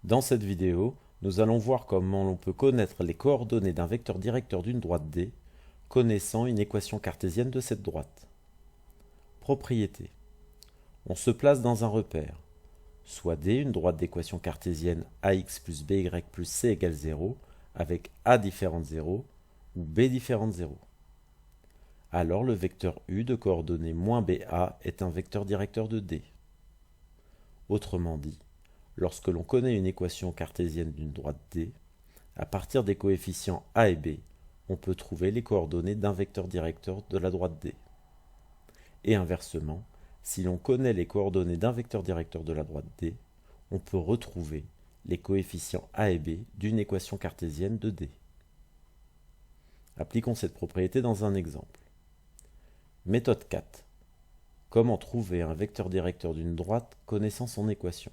Dans cette vidéo, nous allons voir comment l'on peut connaître les coordonnées d'un vecteur directeur d'une droite D, connaissant une équation cartésienne de cette droite. Propriété. On se place dans un repère, soit D, une droite d'équation cartésienne AX plus BY plus C égale 0, avec A différente 0, ou B différente 0. Alors le vecteur U de coordonnées -BA est un vecteur directeur de D. Autrement dit, lorsque l'on connaît une équation cartésienne d'une droite D, à partir des coefficients A et B, on peut trouver les coordonnées d'un vecteur directeur de la droite D. Et inversement, si l'on connaît les coordonnées d'un vecteur directeur de la droite D, on peut retrouver les coefficients A et B d'une équation cartésienne de D. Appliquons cette propriété dans un exemple. Méthode 4. Comment trouver un vecteur directeur d'une droite connaissant son équation?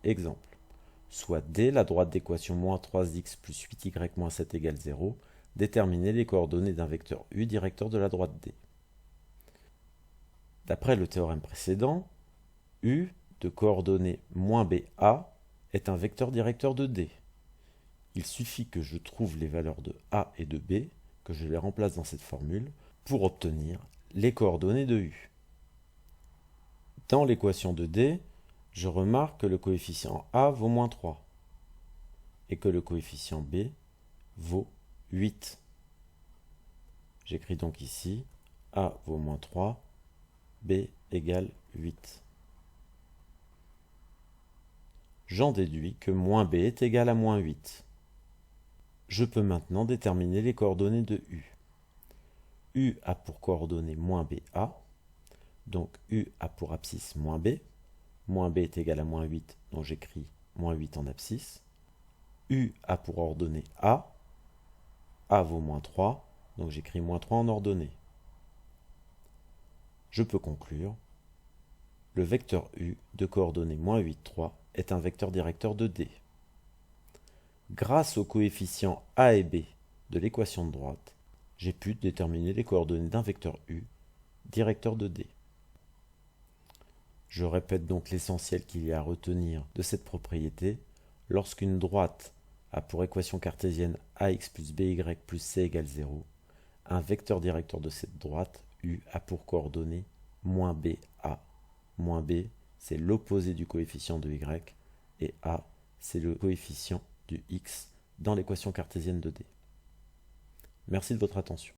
Exemple. Soit D, la droite d'équation -3x plus 8y moins 7 égale 0, déterminer les coordonnées d'un vecteur U directeur de la droite D. D'après le théorème précédent, U de coordonnées -BA est un vecteur directeur de D. Il suffit que je trouve les valeurs de A et de B, que je les remplace dans cette formule, pour obtenir les coordonnées de U. Dans l'équation de D, je remarque que le coefficient A vaut -3 et que le coefficient B vaut 8. J'écris donc ici A vaut -3, B égale 8. J'en déduis que -B est égal à -8. Je peux maintenant déterminer les coordonnées de U. U a pour coordonnées -BA, donc U a pour abscisse -B. -B est égal à -8, donc j'écris -8 en abscisse. U a pour ordonnée A vaut -3, donc j'écris -3 en ordonnée. Je peux conclure, le vecteur U de coordonnées -8, 3 est un vecteur directeur de D. Grâce aux coefficients A et B de l'équation de droite, j'ai pu déterminer les coordonnées d'un vecteur U directeur de D. Je répète donc l'essentiel qu'il y a à retenir de cette propriété. Lorsqu'une droite a pour équation cartésienne AX plus BY plus C égale 0, un vecteur directeur de cette droite, U, a pour coordonnées -BA. -B, c'est l'opposé du coefficient de Y, et A, c'est le coefficient du X dans l'équation cartésienne de D. Merci de votre attention.